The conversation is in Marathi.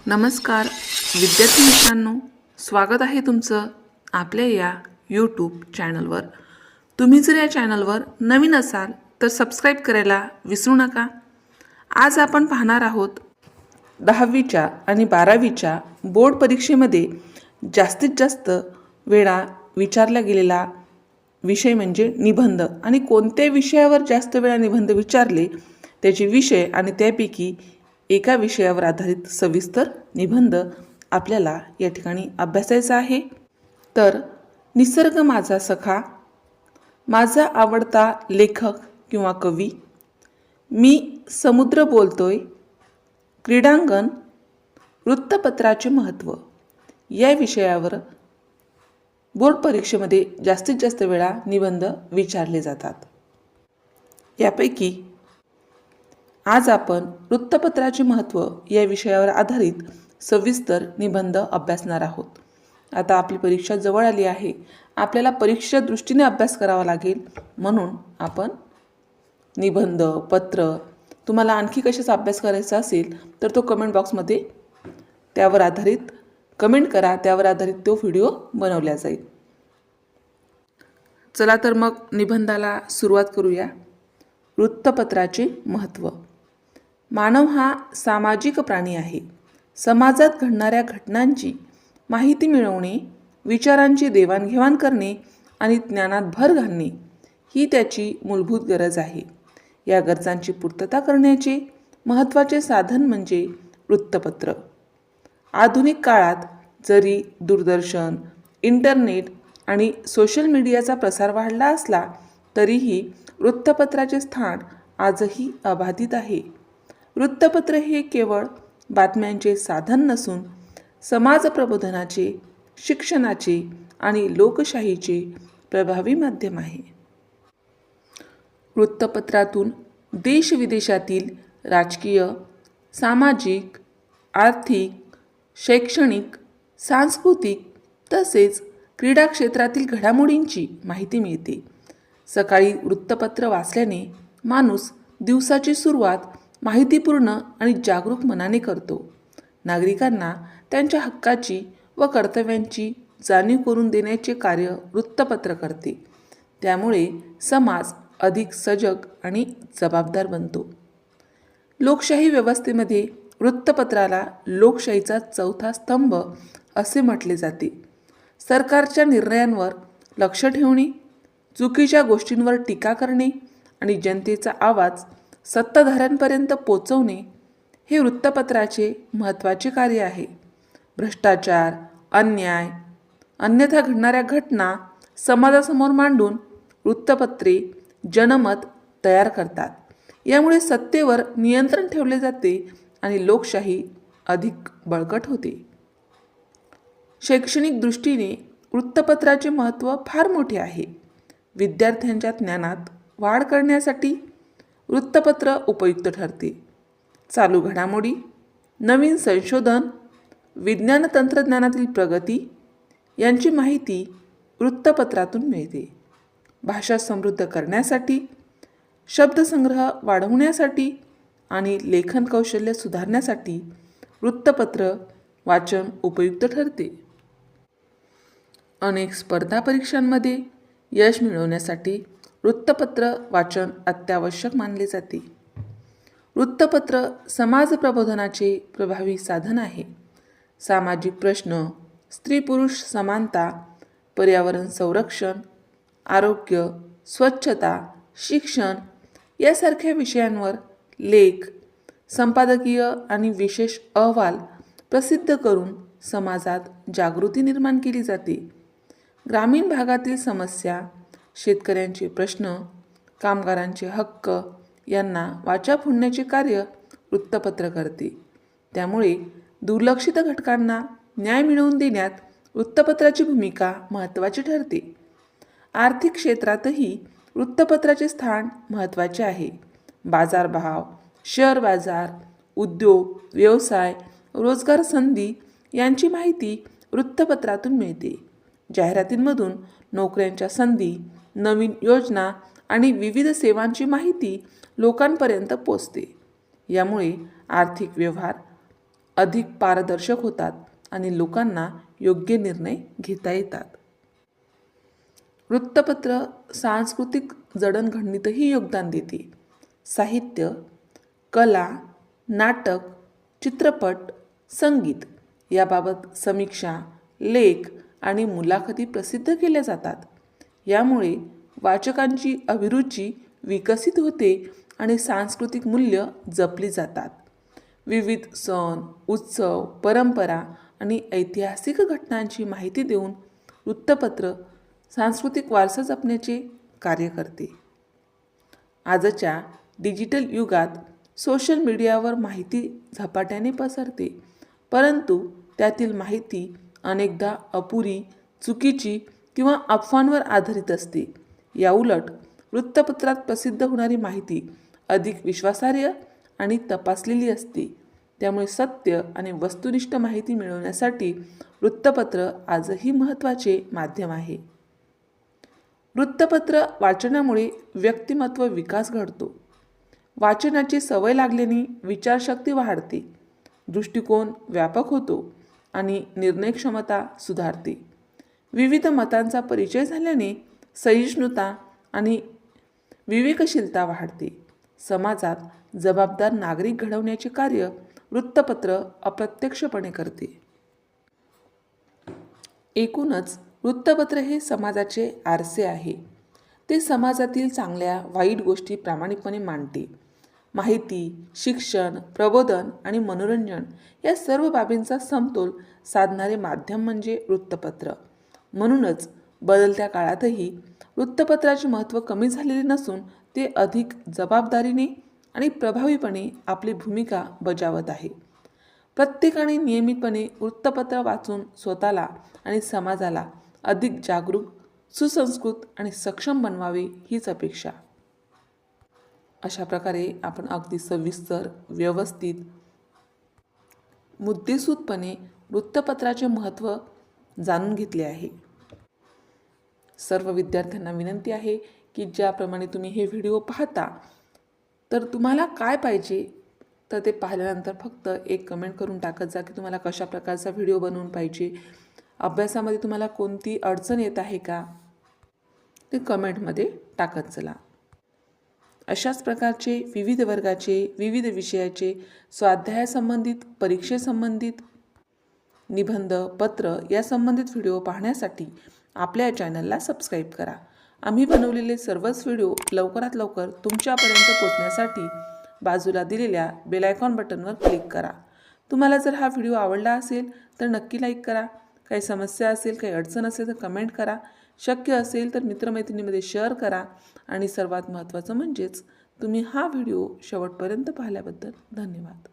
नमस्कार विद्यार्थी मित्रांनो, स्वागत आहे तुमचं आपल्या या यूट्यूब चॅनलवर। तुम्ही जर या चॅनलवर नवीन असाल तर सबस्क्राईब करायला विसरू नका। आज आपण पाहणार आहोत 10वीच्या आणि 12वीच्या बोर्ड परीक्षेमध्ये जास्तीत जास्त वेळा विचारला गेलेला विषय म्हणजे निबंध। आणि कोणत्या विषयावर जास्त वेळा निबंध विचारले त्याचे विषय आणि त्यापैकी एका विषयावर आधारित सविस्तर निबंध आपल्याला या ठिकाणी अभ्यासायचा आहे। तर निसर्ग माझा सखा, माझा आवडता लेखक किंवा कवी, मी समुद्र बोलतोय, क्रीडांगण, वृत्तपत्राचे महत्त्व या विषयावर बोर्ड परीक्षेमध्ये जास्तीत जास्त वेळा निबंध विचारले जातात। यापैकी आज आपण वृत्तपत्राचे महत्त्व या विषयावर आधारित सविस्तर निबंध अभ्यासणार आहोत। आता आपली परीक्षा जवळ आली आहे, आपल्याला परीक्षेच्या दृष्टीने अभ्यास करावा लागेल, म्हणून आपण निबंध पत्र तुम्हाला आणखी कशाचा अभ्यास करायचा असेल तर तो कमेंट बॉक्समध्ये त्यावर आधारित कमेंट करा, त्यावर आधारित तो व्हिडिओ बनवला जाईल। चला तर मग निबंधाला सुरुवात करूया। वृत्तपत्राचे महत्त्व। मानव हा सामाजिक प्राणी आहे। समाजात घडणाऱ्या घटनांची माहिती मिळवणे, विचारांची देवाणघेवाण करणे आणि ज्ञानात भर घालणे ही त्याची मूलभूत गरज आहे। या गरजांची पूर्तता करण्याचे महत्त्वाचे साधन म्हणजे वृत्तपत्र। आधुनिक काळात जरी दूरदर्शन, इंटरनेट आणि सोशल मीडियाचा प्रसार वाढला असला तरीही वृत्तपत्राचे स्थान आजही अबाधित आहे। वृत्तपत्र हे केवळ बातम्यांचे साधन नसून समाज प्रबोधनाचे, शिक्षणाचे आणि लोकशाहीचे प्रभावी माध्यम आहे। वृत्तपत्रातून देशविदेशातील राजकीय, सामाजिक, आर्थिक, शैक्षणिक, सांस्कृतिक तसेच क्रीडा क्षेत्रातील घडामोडींची माहिती मिळते। सकाळी वृत्तपत्र वाचल्याने माणूस दिवसाची सुरुवात माहितीपूर्ण आणि जागरूक मनाने करतो। नागरिकांना त्यांच्या हक्काची व कर्तव्यांची जाणीव करून देण्याचे कार्य वृत्तपत्र करते। त्यामुळे समाज अधिक सजग आणि जबाबदार बनतो। लोकशाही व्यवस्थेमध्ये वृत्तपत्राला लोकशाहीचा चौथा स्तंभ असे म्हटले जाते। सरकारच्या निर्णयांवर लक्ष ठेवणे, चुकीच्या गोष्टींवर टीका करणे आणि जनतेचा आवाज सत्ताधाऱ्यांपर्यंत पोहोचवणे हे वृत्तपत्राचे महत्त्वाचे कार्य आहे। भ्रष्टाचार, अन्याय, अन्यथा घडणाऱ्या घटना समाजासमोर मांडून वृत्तपत्रे जनमत तयार करतात। यामुळे सत्तेवर नियंत्रण ठेवले जाते आणि लोकशाही अधिक बळकट होते। शैक्षणिक दृष्टीने वृत्तपत्राचे महत्त्व फार मोठे आहे। विद्यार्थ्यांच्या ज्ञानात वाढ करण्यासाठी वृत्तपत्र उपयुक्त ठरते। चालू घडामोडी, नवीन संशोधन, विज्ञान तंत्रज्ञानातील प्रगती यांची माहिती वृत्तपत्रातून मिळते। भाषा समृद्ध करण्यासाठी, शब्दसंग्रह वाढवण्यासाठी आणि लेखन कौशल्य सुधारण्यासाठी वृत्तपत्र वाचन उपयुक्त ठरते। अनेक स्पर्धा परीक्षांमध्ये यश मिळवण्यासाठी वृत्तपत्र वाचन अत्यावश्यक मानले जाते। वृत्तपत्र समाज प्रबोधनाचे प्रभावी साधन आहे। सामाजिक प्रश्न, स्त्री-पुरुष समानता, पर्यावरण संरक्षण, आरोग्य, स्वच्छता, शिक्षण यासारख्या विषयांवर लेख, संपादकीय आणि विशेष अहवाल प्रसिद्ध करून समाजात जागृती निर्माण केली जाते। ग्रामीण भागातील समस्या, शेतकऱ्यांचे प्रश्न, कामगारांचे हक्क यांना वाचा फोडण्याचे कार्य वृत्तपत्र करते। त्यामुळे दुर्लक्षित घटकांना न्याय मिळवून देण्यात वृत्तपत्राची भूमिका महत्त्वाची ठरते। आर्थिक क्षेत्रातही वृत्तपत्राचे स्थान महत्त्वाचे आहे। बाजारभाव, शेअर बाजार, उद्योग, व्यवसाय, रोजगार संधी यांची माहिती वृत्तपत्रातून मिळते। जाहिरातींमधून नोकऱ्यांच्या संधी, नवीन योजना आणि विविध सेवांची माहिती लोकांपर्यंत पोहोचते। यामुळे आर्थिक व्यवहार अधिक पारदर्शक होतात आणि लोकांना योग्य निर्णय घेता येतात. वृत्तपत्र सांस्कृतिक जडणघडणीतही योगदान देते. साहित्य, कला, नाटक, चित्रपट, संगीत याबाबत समीक्षा, लेख आणि मुलाखती प्रसिद्ध केल्या जातात. यामुळे वाचकांची अभिरुची विकसित होते आणि सांस्कृतिक मूल्य जपली जातात. विविध सण, उत्सव, परंपरा आणि ऐतिहासिक घटनांची माहिती देऊन वृत्तपत्र सांस्कृतिक वारसा जपण्याचे कार्य करते. आजच्या डिजिटल युगात सोशल मीडियावर माहिती झपाट्याने पसरते, परंतु त्यातील माहिती अनेकदा अपुरी, चुकीची किंवा अफवांवर आधारित असते. याउलट वृत्तपत्रात प्रसिद्ध होणारी माहिती अधिक विश्वासार्ह आणि तपासलेली असते. त्यामुळे सत्य आणि वस्तुनिष्ठ माहिती मिळवण्यासाठी वृत्तपत्र आजही महत्त्वाचे माध्यम आहे. वृत्तपत्र वाचनामुळे व्यक्तिमत्व विकास घडतो. वाचनाची सवय लागल्याने विचारशक्ती वाढते, दृष्टिकोन व्यापक होतो आणि निर्णय क्षमता सुधारते. विविध मतांचा परिचय झाल्याने सहिष्णुता आणि विवेकशीलता वाढते. समाजात जबाबदार नागरिक घडवण्याचे कार्य वृत्तपत्र अप्रत्यक्षपणे करते. एकूणच वृत्तपत्र हे समाजाचे आरसे आहे. ते समाजातील चांगल्या वाईट गोष्टी प्रामाणिकपणे मांडते. माहिती, शिक्षण, प्रबोधन आणि मनोरंजन या सर्व बाबींचा समतोल साधणारे माध्यम म्हणजे वृत्तपत्र. म्हणूनच बदलत्या काळातही वृत्तपत्राचे महत्त्व कमी झालेले नसून ते अधिक जबाबदारीने आणि प्रभावीपणे आपली भूमिका बजावत आहे. प्रत्येकाने नियमितपणे वृत्तपत्र वाचून स्वतःला आणि समाजाला अधिक जागरूक, सुसंस्कृत आणि सक्षम बनवावे हीच अपेक्षा. अशा प्रकारे आपण अगदी सविस्तर, व्यवस्थित, मुद्देसूदपणे वृत्तपत्राचे महत्त्व जाणून घेतले आहे. सर्व विद्यार्थ्यांना विनंती आहे की ज्याप्रमाणे तुम्ही हे व्हिडिओ पाहता, तर तुम्हाला काय पाहिजे तर ते पाहिल्यानंतर फक्त एक कमेंट करून टाकत जा की तुम्हाला कशा प्रकारचा व्हिडिओ बनवून पाहिजे. अभ्यासामध्ये तुम्हाला कोणती अडचण येत आहे का ते कमेंटमध्ये टाकत चला. अशाच प्रकारचे विविध वर्गाचे, विविध विषयाचे, स्वाध्यायासंबंधित, परीक्षेसंबंधित, निबंध, पत्र या संबंधित व्हिडिओ पाहण्यासाठी आपल्या चॅनलला सबस्क्राईब करा. आम्ही बनवलेले सर्वच व्हिडिओ लवकरात लवकर तुमच्यापर्यंत पोहोचण्यासाठी बाजूला दिलेल्या बेल आयकॉन बटनवर क्लिक करा. तुम्हाला जर हा व्हिडिओ आवडला असेल तर नक्की लाईक करा. काही समस्या असेल, काही अडचण असेल तर कमेंट करा. शक्य असेल तर मित्रमैत्रिणींमध्ये शेअर करा. आणि सर्वात महत्त्वाचं म्हणजेच तुम्ही हा व्हिडिओ शेवटपर्यंत पाहिल्याबद्दल धन्यवाद.